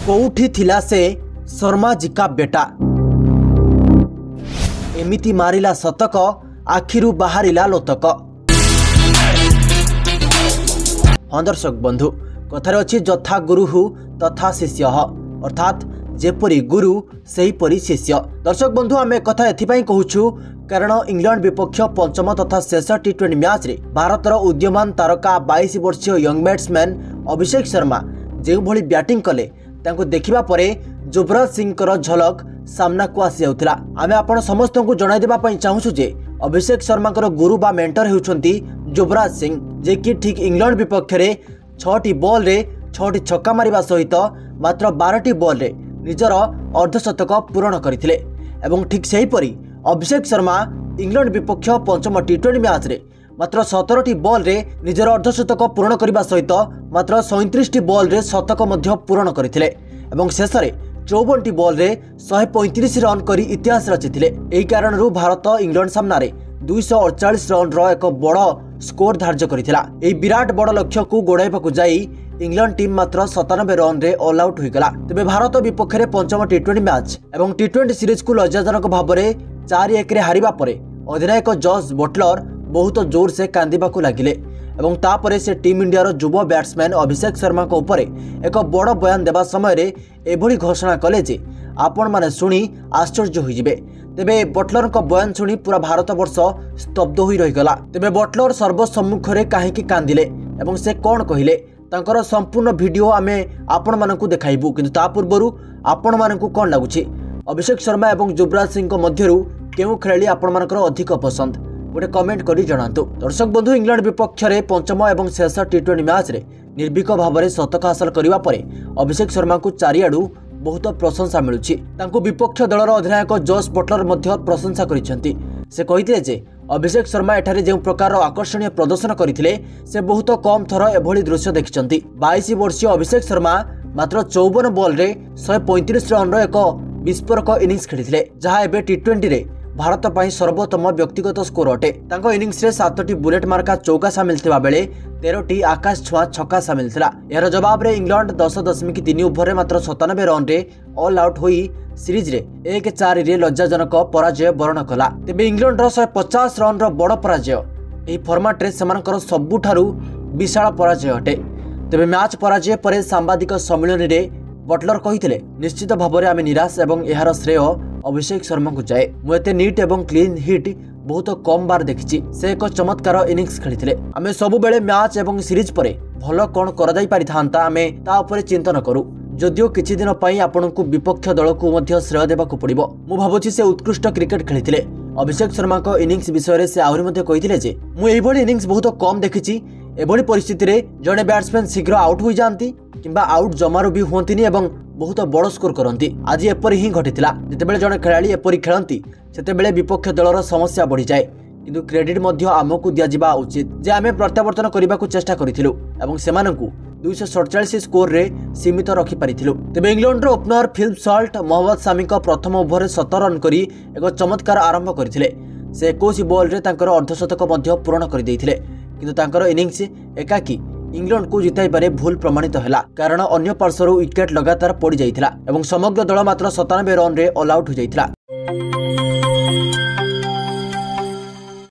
कोउठी थिला से शर्मा जी का बेटा एमिति मारिला शतक आखिरु बाहरिला लोतक। हाँ दर्शक बंधु कथार अच्छी जथा गुरु तथा शिष्य अर्थात जेपरी गुरु सेहीपरी शिष्य। दर्शक बंधु आम कथा एथिपाई कहूछु कारण इंग्लैंड विपक्ष पंचम तथा शेष टी20 मैच रे भारतर उद्यमान तारका 22 वर्षीय यंग बैट्समैन अभिषेक शर्मा जो भली बैटिंग कले तांको देखिबा परे युवराज सिंह झलक सामना को आसी जाउथिला। आमे आपण समस्त को जणाई देबा पई चाहूछु जे अभिषेक शर्मा गुरु बा मेंटर हेउछंती युवराज सिंह जे कि ठीक इंग्लैंड विपक्ष रे 6टी बॉल रे 6टी छक्का मारिबा सहित मात्र 12टी बॉल रे निजर अर्धशतक पूरण करथिले एवं ठीक सेहीपरि अभिषेक शर्मा इंग्लैंड विपक्ष पंचम टी20 मैच रे मात्र 17टी बॉल रे निजर अर्धशतक पूरण करबा सहित मात्र 37टी बॉल रे शतक मध्य पूरण करथिले एवं शेष रे 54टी बॉल रे 135 रन करी इतिहास रचिथिले। एही कारणरू भारत इंग्लैंड सामना रे 248 रन रो एक बड़ स्कोर धार्य करथिला। एही विराट बड़ लक्ष्य को गोड़ाइबाकू जाई इंग्लैंड टीम मात्र 97 रन रे ऑल आउट होइगला। तबे भारत विपक्ष रे पंचम टी20 मैच एवं टी20 सीरीज को लज्जाजनक भाव में 4-1 रे हारिबा परे अधिनायक जॉस बटलर बहुत जोर से कांदिबाकू लागिले एवं तापरे से टीम इंडिया युवा बैट्समैन अभिषेक शर्मा को ऊपर एक बड़ बयान देवा समय रे एभली घोषणा कले जे आपण माने सुनी आश्चर्य होइजिबे। तेबे बटलर को बयान सुनी पूरा भारत वर्ष स्तब्ध होई रहिगला। तेबे बटलर सर्वसम्मुख रे काहेकि कांदिले एवं से कोन कहिले तांकर संपूर्ण वीडियो आमे आपण मानकू देखाइबू, किंतु ता पूर्वरु आपण मानकू कोन लागुछि अभिषेक शर्मा एवं युवराज सिंह को मध्यरु केउ खेलाड़ी आपण मानकर अधिक पसंद गोटे कमेंट करी जणातु। दर्शक बंधु इंग्लैंड विपक्ष रे पंचम एवं शेष टी20 मैच रे निर्भीक भाव में शतक हासिल करबा परे अभिषेक शर्मा को चारिआडू बहुत प्रशंसा मिलुछि। तांको विपक्ष दलर अधिनायक जॉस बटलर मध्य प्रशंसा करिसेंती। से कहिथिले जे अभिषेक शर्मा एठारे जे प्रकार आकर्षणीय प्रदर्शन करथिले से बहुत कम थर एभली दृश्य देखिसंती। 22 वर्षीय अभिषेक शर्मा मात्र 54 बॉल रे 135 रन रो एक विस्फोरक इनिंग्स खेलिथिले जहां एबे टी20 रे भारत ପାଇଁ सर्वोत्तम व्यक्तिगत स्कोर अटे। तांको इनिंग्स रे 7टी बुलेट मार्का चौका सामिल थिबा बेले 13टी आकाश छुआ छक्का सामिल थिला। यार जवाब रे इंग्लैंड 10.3 ओवर रे मात्र 97 रन रे ऑल आउट होई सीरीज रे 1-4 रे लज्जाजनक पराजय वर्ण कला। तेबे इंग्लैंड रो 150 रन रो बड़ पराजय एही फॉर्मेट रे सेमानकर सबुठारु विशाल पराजय अटे। तेबे मैच पराजय परे सांबादिक सम्मेलन रे बटलर कहिथिले निश्चित भाव में आम निराश एवं यार श्रेय अभिषेक शर्मा को जाए। मुझे नीट एवं क्लीन हिट बहुत कम बार देखी से एक चमत्कार इनिंग्स खेली। आम सबु बेले मैच एवं सीरीज पर भल कौन कर आम ता उपरे चिंतन करूँ। जदियो किछि दिन पई आपनकु विपक्ष दल को मध्य श्रेय देबाकू पड़िबो। मु भाबुछि से उत्कृष्ट क्रिकेट खेलिथिले। अभिषेक शर्मा को इनिंग्स विषय से आहरी मध्य कहिथिले जे मु एभली इनिंग्स बहुत कम देखिछि। एभली परिस्थिति रे जड़े बैट्समैन शीघ्र आउट हो जाती किंबा आउट जमारू भी हुंतिनी एवं बहुत बड़ स्कोर करती। आज एपरी ही घटिथिला जेतेबेले जड़े खेलाड़ी एपरी खेलती सेतेबेले विपक्ष दलर समस्या बढ़ी जाए, किंतु क्रेडिट मध्य आमको दिया जिबा उचित जे आमे प्रत्यावर्तन करने को चेष्टा करिथिलु एवं सेमानकु 247 स्कोर रे सीमित रखि पारिथिलु। तेबे इंग्लैंड रो ओपनर फिल सॉल्ट मोहम्मद सामी को प्रथम ओवर रे 17 रन करी एक चमत्कार आरंभ करथिले। से 21 बॉल रे तांकर अर्धशतक मध्य पूर्ण कर देइथिले, किंतु तांकर इनिंग्स एकाकी इंग्लैंड को जिताई पारे भूल प्रमाणित हैला कारण अन्य पार्श्वरू विकेट लगातार पड़ जाइथिला एवं समग्र दल मात्र 97 रन रे ऑल आउट हो जाइथिला।